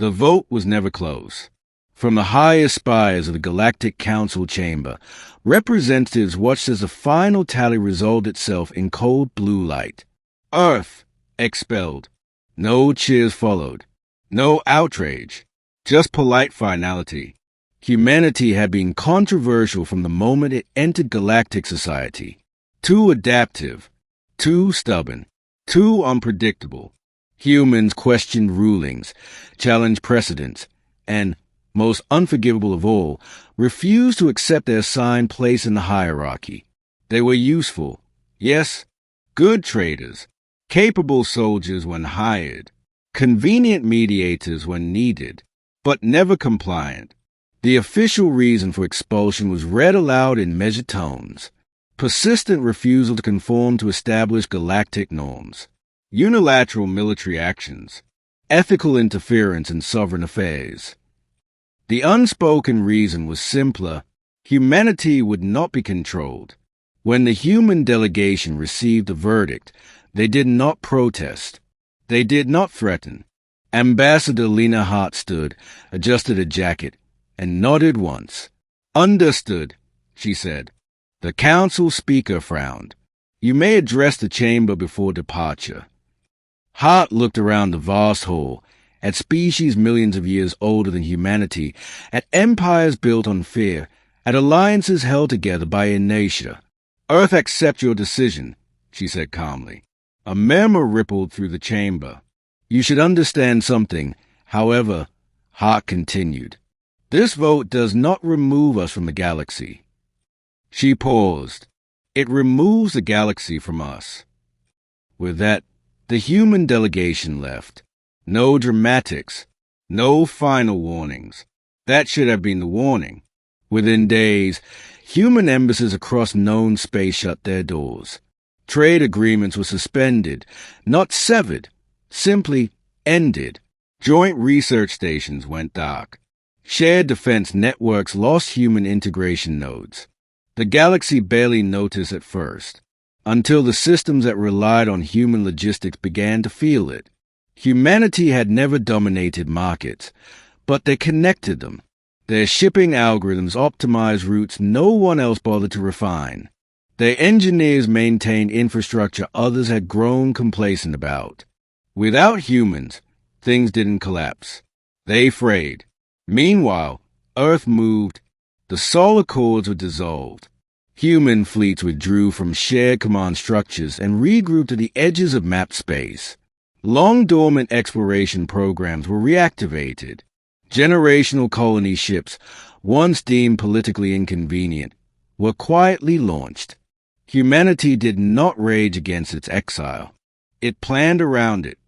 The vote was never close. From the highest spires of the Galactic Council chamber, representatives watched as the final tally resolved itself in cold blue light. Earth expelled. No cheers followed. No outrage. Just polite finality. Humanity had been controversial from the moment it entered galactic society. Too adaptive. Too stubborn. Too unpredictable. Humans questioned rulings, challenged precedents, and, most unforgivable of all, refused to accept their assigned place in the hierarchy. They were useful, yes, good traders, capable soldiers when hired, convenient mediators when needed, but never compliant. The official reason for expulsion was read aloud in measured tones. Persistent refusal to conform to established galactic norms. Unilateral military actions. Ethical interference in sovereign affairs. The unspoken reason was simpler. Humanity would not be controlled. When the human delegation received the verdict, they did not protest. They did not threaten. Ambassador Lena Hart stood, adjusted a jacket, and nodded once. Understood, she said. The council speaker frowned. You may address the chamber before departure. Hart looked around the vast hall, at species millions of years older than humanity, at empires built on fear, at alliances held together by inertia. Earth accepts your decision, she said calmly. A murmur rippled through the chamber. You should understand something, however, Hart continued. This vote does not remove us from the galaxy. She paused. It removes the galaxy from us. With that, the human delegation left. No dramatics. No final warnings. That should have been the warning. Within days, human embassies across known space shut their doors. Trade agreements were suspended, not severed, simply ended. Joint research stations went dark. Shared defense networks lost human integration nodes. The galaxy barely noticed at first, until the systems that relied on human logistics began to feel it. Humanity had never dominated markets, but they connected them. Their shipping algorithms optimized routes no one else bothered to refine. Their engineers maintained infrastructure others had grown complacent about. Without humans, things didn't collapse. They frayed. Meanwhile, Earth moved. The solar cords were dissolved. Human fleets withdrew from shared command structures and regrouped at the edges of mapped space. Long-dormant exploration programs were reactivated. Generational colony ships, once deemed politically inconvenient, were quietly launched. Humanity did not rage against its exile. It planned around it.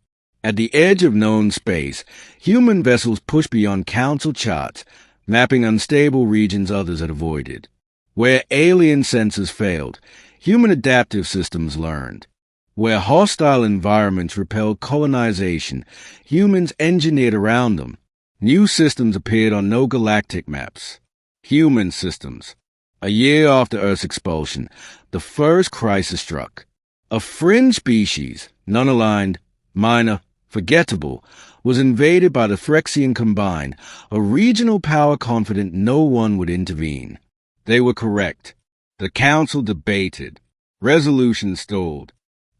At the edge of known space, human vessels pushed beyond council charts, mapping unstable regions others had avoided. Where alien sensors failed, human adaptive systems learned. Where hostile environments repelled colonization, humans engineered around them. New systems appeared on no galactic maps. Human systems. A year after Earth's expulsion, the first crisis struck. A fringe species, non-aligned, minor, forgettable, was invaded by the Threxian Combine, a regional power confident no one would intervene. They were correct. The council debated. Resolution stalled.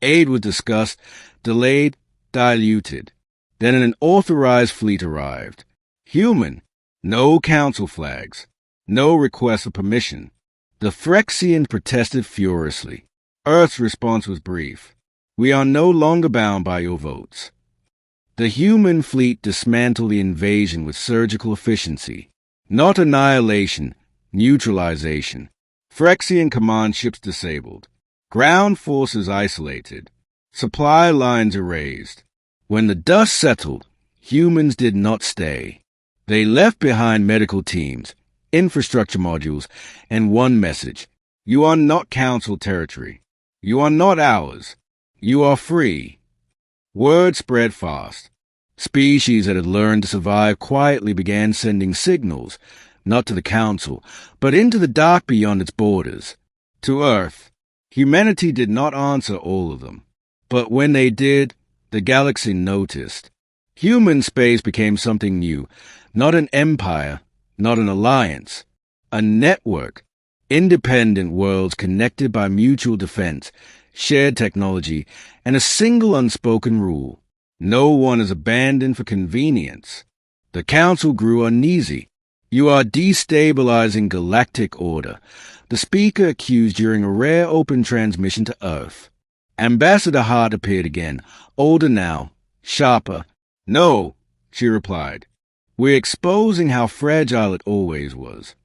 Aid was discussed, delayed, diluted. Then an authorized fleet arrived. Human. No council flags. No request for permission. The Threxians protested furiously. Earth's response was brief. We are no longer bound by your votes. The human fleet dismantled the invasion with surgical efficiency. Not annihilation, neutralization. Threxian command ships disabled. Ground forces isolated. Supply lines erased. When the dust settled, humans did not stay. They left behind medical teams, infrastructure modules, and one message. You are not council territory. You are not ours. You are free. Word spread fast. Species that had learned to survive quietly began sending signals, not to the council, but into the dark beyond its borders. To Earth. Humanity did not answer all of them. But when they did, the galaxy noticed. Human space became something new, not an empire, not an alliance, a network, independent worlds connected by mutual defense, shared technology, and a single unspoken rule. No one is abandoned for convenience. The Council grew uneasy. "You are destabilizing galactic order," the speaker accused during a rare open transmission to Earth. Ambassador Hart appeared again, older now, sharper. "No," she replied. "We're exposing how fragile it always was."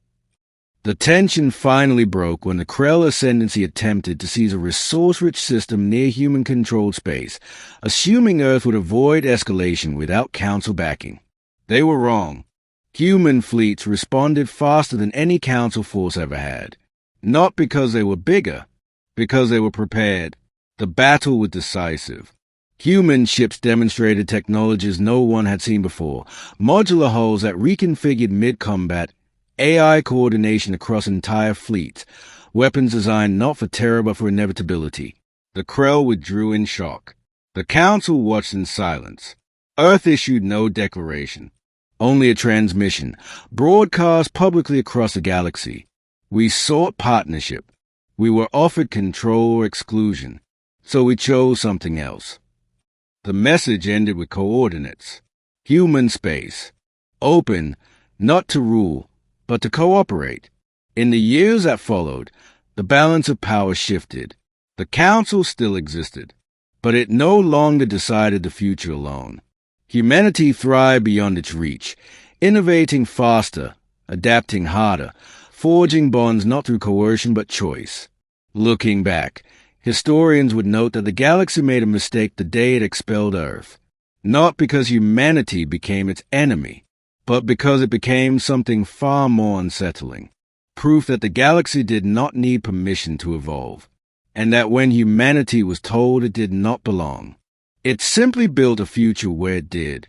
The tension finally broke when the Krell Ascendancy attempted to seize a resource-rich system near human-controlled space, assuming Earth would avoid escalation without Council backing. They were wrong. Human fleets responded faster than any Council force ever had. Not because they were bigger, because they were prepared. The battle was decisive. Human ships demonstrated technologies no one had seen before, modular hulls that reconfigured mid-combat, AI coordination across entire fleets, weapons designed not for terror but for inevitability. The Krell withdrew in shock. The Council watched in silence. Earth issued no declaration, only a transmission, broadcast publicly across the galaxy. We sought partnership. We were offered control or exclusion, so we chose something else. The message ended with coordinates. Human space. Open, not to rule, but to cooperate. In the years that followed, the balance of power shifted. The Council still existed, but it no longer decided the future alone. Humanity thrived beyond its reach, innovating faster, adapting harder, forging bonds not through coercion but choice. Looking back, historians would note that the galaxy made a mistake the day it expelled Earth, not because humanity became its enemy, but because it became something far more unsettling. Proof that the galaxy did not need permission to evolve, and that when humanity was told it did not belong, it simply built a future where it did.